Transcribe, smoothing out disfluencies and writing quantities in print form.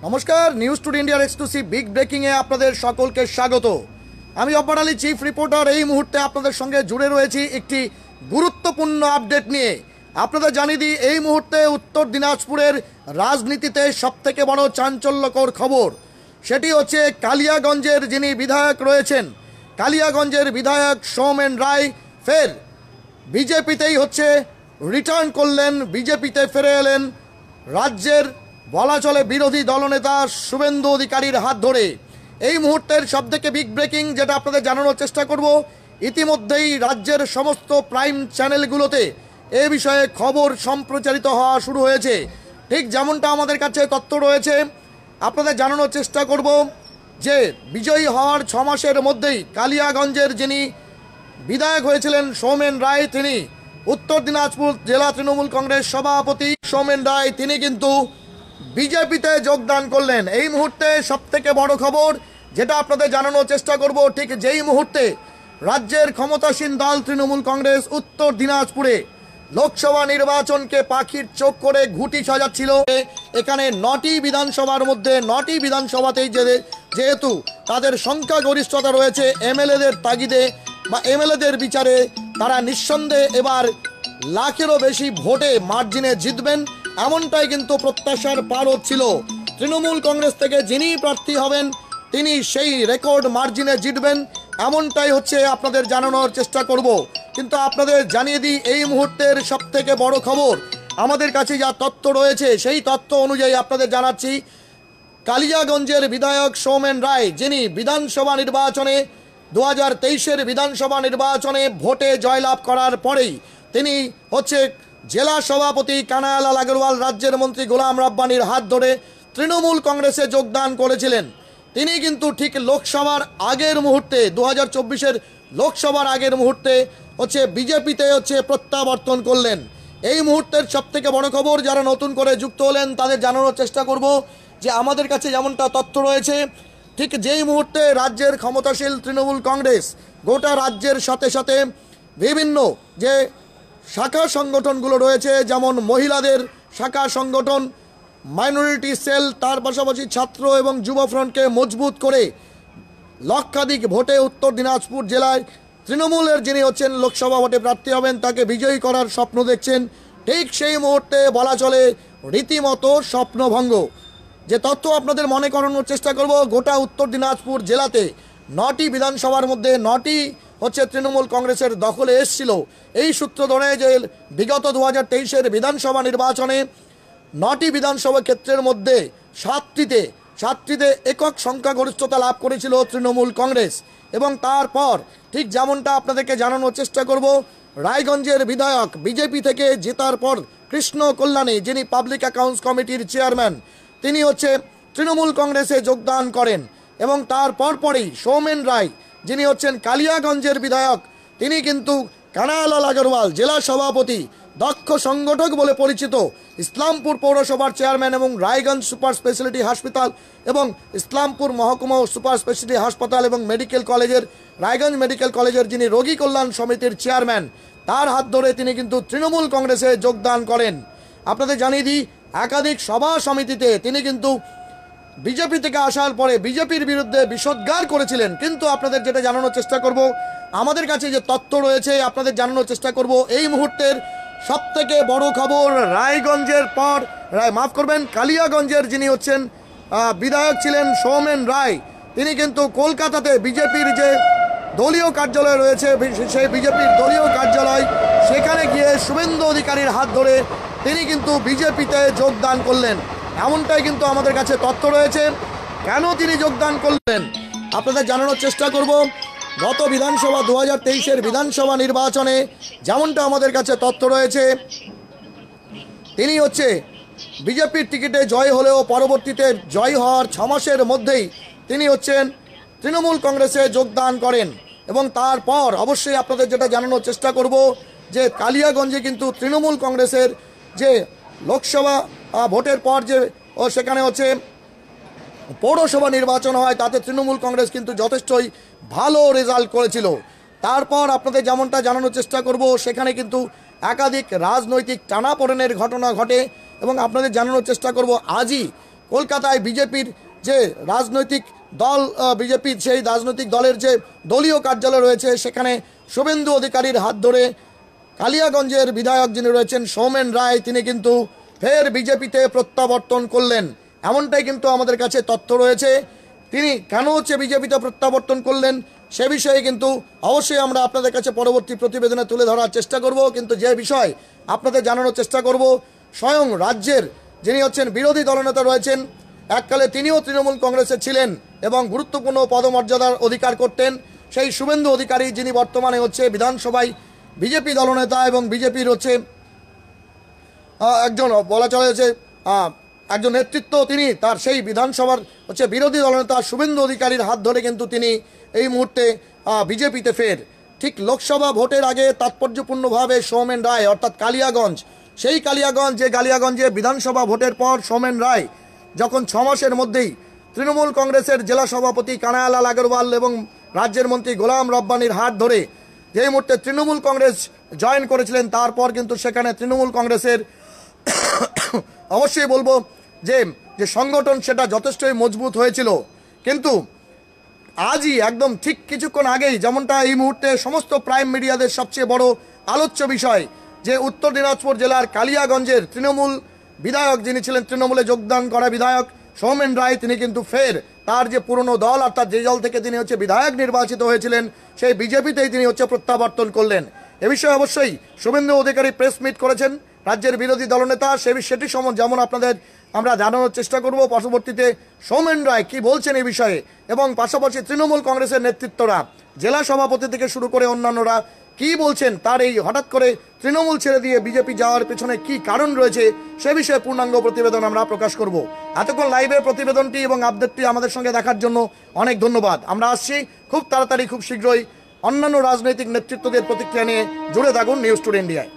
নমস্কার, news today ইন্ডিয়ার exclusive big ব্রেকিংয়ে আপনাদের সকলকে স্বাগত। আমি অব্বার আলী, চিফ রিপোর্টার। এই মুহূর্তে আপনাদের সঙ্গে জুড়ে রয়েছি একটি গুরুত্বপূর্ণ আপডেট নিয়ে। আপনাদের জানিয়ে দিই, এই মুহূর্তে উত্তর দিনাজপুরের রাজনীতিতে সবথেকে বড় চাঞ্চল্যকর খবর, সেটি হচ্ছে কালিয়াগঞ্জের যিনি বিধায়ক রয়েছেন, কালিয়াগঞ্জের বিধায়ক সৌমেন রায় ফের বিজেপিতেই রিটার্ন করলেন, বিজেপিতে ফিরে এলেন। রাজ্যের বলা চলে বিরোধী দলনেতা শুভেন্দু অধিকারীর হাত ধরে। এই মুহূর্তের সবথেকে বিগ ব্রেকিং যেটা আপনাদের জানানোর চেষ্টা করব, ইতিমধ্যেই রাজ্যের সমস্ত প্রাইম চ্যানেলগুলোতে এ বিষয়ে খবর সম্প্রচারিত হওয়া শুরু হয়েছে। ঠিক যেমনটা আমাদের কাছে তথ্য রয়েছে, আপনাদের জানানোর চেষ্টা করব যে বিজয়ী হওয়ার 6 মাসের মধ্যেই কালিয়াগঞ্জের যিনি বিধায়ক হয়েছিলেন সৌমেন রায়, তিনি উত্তর দিনাজপুর জেলা তৃণমূল কংগ্রেস সভাপতি সৌমেন রায়, তিনি কিন্তু বিজেপিতে যোগদান করলেন। এই মুহূর্তে সবথেকে বড় খবর যেটা আপনাদের জানানোর চেষ্টা করব, ঠিক যেই মুহূর্তে রাজ্যের ক্ষমতাসীন দল তৃণমূল কংগ্রেস উত্তর দিনাজপুরে লোকসভা নির্বাচনকে পাখির চোখ করে ঘুঁটি সাজাচ্ছিল, এখানে 9টি বিধানসভার মধ্যে 9টি বিধানসভাতেই যেহেতু তাদের সংখ্যাগরিষ্ঠতা রয়েছে, এমএলএদের তাগিদে বা এমএলএদের বিচারে তারা নিঃসন্দেহে এবার লাখেরও বেশি ভোটে মার্জিনে জিতবেন, এমনটাই কিন্তু প্রত্যাশার পার হচ্ছিল। তৃণমূল কংগ্রেস থেকে যিনি প্রার্থী হবেন তিনি সেই রেকর্ড মার্জিনে জিতবেন, এমনটাই আপনাদের জানানোর চেষ্টা করব। কিন্তু আপনাদের জানিয়ে দিই, এই মুহূর্তের সবথেকে বড় খবর, আমাদের কাছে যা তথ্য রয়েছে সেই তথ্য অনুযায়ী আপনাদের জানাচ্ছি, কালিয়াগঞ্জের বিধায়ক সৌমেন রায়, যিনি বিধানসভা নির্বাচনে 2023-এর বিধানসভা নির্বাচনে ভোটে জয়লাভ করার পরেই তিনি জেলা সভাপতি কানাইলাল আগরওয়াল, রাজ্যের মন্ত্রী গোলাম রাব্বানির হাত ধরে তৃণমূল কংগ্রেসে যোগদান করেছিলেন। তিনি কিন্তু ঠিক লোকসভার আগের মুহূর্তে 2024-এর লোকসভার আগের মুহূর্তে বিজেপিতে প্রত্যাবর্তন করলেন। এই মুহূর্তের সবথেকে বড় খবর, যারা নতুন করে যুক্ত হলেন তাদের জানানোর চেষ্টা করব যে আমাদের কাছে যেমনটা তথ্য রয়েছে, ঠিক যেই মুহূর্তে রাজ্যের ক্ষমতাশীল তৃণমূল কংগ্রেস গোটা রাজ্যের সাথে সাথে বিভিন্ন যে শাখা সংগঠনগুলো রয়েছে, যেমন মহিলাদের শাখা সংগঠন, মাইনরিটি সেল, তার পাশাপাশি ছাত্র এবং যুব ফ্রন্টকে মজবুত করে লক্ষাধিক ভোটে উত্তর দিনাজপুর জেলায় তৃণমূলের যিনি লোকসভা ভোটে প্রার্থী হবেন তাকে বিজয়ী করার স্বপ্ন দেখছেন। ঠিক সেই মুহূর্তে বলা চলে রীতিমতো স্বপ্নভঙ্গ। যে তথ্য আপনাদের মনে করানোর চেষ্টা করব, গোটা উত্তর দিনাজপুর জেলাতে 9টি বিধানসভার মধ্যে 9টি তৃণমূল কংগ্রেসের দখলে এসেছিল। এই সূত্র ধরে যে বিগত 2023-এর বিধানসভা নির্বাচনে 9টি বিধানসভা ক্ষেত্রের মধ্যে 7টিতে একক সংখ্যাগরিষ্ঠতা লাভ করেছিল তৃণমূল কংগ্রেস। এবং তারপর ঠিক যেমনটা আপনাদেরকে জানানোর চেষ্টা করব, রায়গঞ্জের বিধায়ক বিজেপি থেকে জেতার পর কৃষ্ণ কল্যাণী, যিনি পাবলিক অ্যাকাউন্টস কমিটির চেয়ারম্যান, তিনি তৃণমূল কংগ্রেসে যোগদান করেন। এবং তার পরপরই সৌমেন রায়, যিনি কালিয়াগঞ্জের বিধায়ক, তিনি কিন্তু কানাইলাল আগরওয়াল জেলা সভাপতি, দক্ষ সংগঠক বলে পরিচিত, ইসলামপুর পৌরসভার চেয়ারম্যান এবং রায়গঞ্জ সুপার স্পেশালিটি হাসপাতাল এবং ইসলামপুর মহকুমা সুপার স্পেশালিটি হাসপাতাল এবং মেডিকেল কলেজের রায়গঞ্জ মেডিকেল কলেজের যিনি রোগী কল্যাণ সমিতির চেয়ারম্যান, তার হাত ধরে তিনি কিন্তু তৃণমূল কংগ্রেসে যোগদান করেন। আপনাদের জানিয়ে দিই, একাধিক সভা সমিতিতে তিনি কিন্তু বিজেপি থেকে আসার পরে বিজেপির বিরুদ্ধে বিষোদ্গার করেছিলেন। কিন্তু আপনাদের যেটা জানানোর চেষ্টা করব, আমাদের কাছে যে তথ্য রয়েছে আপনাদের জানানোর চেষ্টা করব, এই মুহূর্তের সবথেকে বড় খবর, রায়গঞ্জের পর কালিয়াগঞ্জের যিনি বিধায়ক ছিলেন সৌমেন রায়, তিনি কিন্তু কলকাতাতে বিজেপির যে দলীয় কার্যালয় রয়েছে, সেই বিজেপির দলীয় কার্যালয়, সেখানে গিয়ে শুভেন্দু অধিকারীর হাত ধরে তিনি কিন্তু বিজেপিতে যোগদান করলেন, এমনটাই কিন্তু আমাদের কাছে তথ্য রয়েছে। কেন তিনি যোগদান করলেন আপনাদের জানানোর চেষ্টা করব। গত বিধানসভা 2023-এর বিধানসভা নির্বাচনে যেমনটা আমাদের কাছে তথ্য রয়েছে, তিনি বিজেপির টিকিটে জয় হলেও পরবর্তীতে জয় হওয়ার 6 মাসের মধ্যেই তিনি তৃণমূল কংগ্রেসে যোগদান করেন। এবং তারপর অবশ্যই আপনাদের যেটা জানানোর চেষ্টা করব যে কালিয়াগঞ্জে কিন্তু তৃণমূল কংগ্রেসের যে লোকসভা ভোটের পর যে সেখানে পৌরসভা নির্বাচন হয়, তাতে তৃণমূল কংগ্রেস কিন্তু যথেষ্টই ভালো রেজাল্ট করেছিল। তারপর আপনাদের যেমনটা জানানোর চেষ্টা করব, সেখানে কিন্তু একাধিক রাজনৈতিক টানাপোড়েনের ঘটনা ঘটে এবং আপনাদের জানানোর চেষ্টা করব আজই কলকাতায় বিজেপির যে রাজনৈতিক দল, বিজেপির সেই রাজনৈতিক দলের যে দলীয় কার্যালয় রয়েছে, সেখানে শুভেন্দু অধিকারীর হাত ধরে কালিয়াগঞ্জের বিধায়ক যিনি রয়েছেন সৌমেন রায়, তিনি কিন্তু ফের বিজেপিতে প্রত্যাবর্তন করলেন। এমনটাই কিন্তু আমাদের কাছে তথ্য রয়েছে। তিনি কেন বিজেপিতে প্রত্যাবর্তন করলেন সে বিষয়ে কিন্তু অবশ্যই আমরা আপনাদের কাছে পরবর্তী প্রতিবেদনে তুলে ধরার চেষ্টা করব। কিন্তু যে বিষয় আপনাদের জানানোর চেষ্টা করব, স্বয়ং রাজ্যের যিনি হচ্ছেন বিরোধী দলনেতা রয়েছেন, এককালে তিনিও তৃণমূল কংগ্রেসে ছিলেন এবং গুরুত্বপূর্ণ পদমর্যাদার অধিকার করতেন, সেই শুভেন্দু অধিকারী, যিনি বর্তমানে হচ্ছে বিধানসভায় বিজেপি দলনেতা এবং বিজেপির হচ্ছে একজন বলা চলে যে একজন নেতৃত্ব, তিনি তার সেই বিধানসভার হচ্ছে বিরোধী দলনেতা শুভেন্দু অধিকারীর হাত ধরে কিন্তু তিনি এই মুহূর্তে বিজেপিতে ফের। ঠিক লোকসভা ভোটের আগে তাৎপর্যপূর্ণভাবে সৌমেন রায়, অর্থাৎ কালিয়াগঞ্জ, সেই কালিয়াগঞ্জ যে কালিয়াগঞ্জে বিধানসভা ভোটের পর সৌমেন রায় যখন 6 মাসের মধ্যেই তৃণমূল কংগ্রেসের জেলা সভাপতি কানায়ালাল আগরওয়াল এবং রাজ্যের মন্ত্রী গোলাম রব্বানির হাত ধরে যেই মুহূর্তে তৃণমূল কংগ্রেস জয়েন করেছিলেন, তারপর কিন্তু সেখানে তৃণমূল কংগ্রেসের অবশ্যই বলবো যে সংগঠন সেটা যথেষ্টই মজবুত হয়েছিল। কিন্তু আজই একদম ঠিক কিছুক্ষণ আগেই, যেমনটা এই মুহূর্তে সমস্ত প্রাইম মিডিয়াদের সবচেয়ে বড় আলোচ্য বিষয়, যে উত্তর দিনাজপুর জেলার কালিয়াগঞ্জের তৃণমূল বিধায়ক, যিনি ছিলেন তৃণমূলে যোগদান করা বিধায়ক সৌমেন রায়, তিনি কিন্তু ফের তার যে পুরনো দল, অর্থাৎ যে দল থেকে তিনি হচ্ছে বিধায়ক নির্বাচিত হয়েছিলেন, সেই বিজেপিতেই তিনি হচ্ছে প্রত্যাবর্তন করলেন। এ বিষয়ে অবশ্যই শুভেন্দু অধিকারী প্রেস মিট করেছেন, রাজ্যের বিরোধী দলনেতা, সেটি যেমন আপনাদের আমরা জানানোর চেষ্টা করব। পরবর্তীতে সৌমেন রায় কি বলছেন এই বিষয়ে, এবং পাশাপাশি তৃণমূল কংগ্রেসের নেতৃত্বরা, জেলা সভাপতি থেকে শুরু করে অন্যান্যরা কি বলছেন, তার এই হঠাৎ করে তৃণমূল ছেড়ে দিয়ে বিজেপি যাওয়ার পেছনে কি কারণ রয়েছে, সে বিষয়ে পূর্ণাঙ্গ প্রতিবেদন আমরা প্রকাশ করব। এতক্ষণ লাইভে প্রতিবেদনটি এবং আপডেটটি আমাদের সঙ্গে দেখার জন্য অনেক ধন্যবাদ। আমরা আসছি খুব তাড়াতাড়ি, খুব শীঘ্রই অন্যান্য রাজনৈতিক নেতৃত্বদের প্রতিক্রিয়া নিয়ে। জুড়ে থাকুন নিউজ টুডে ইন্ডিয়ায়।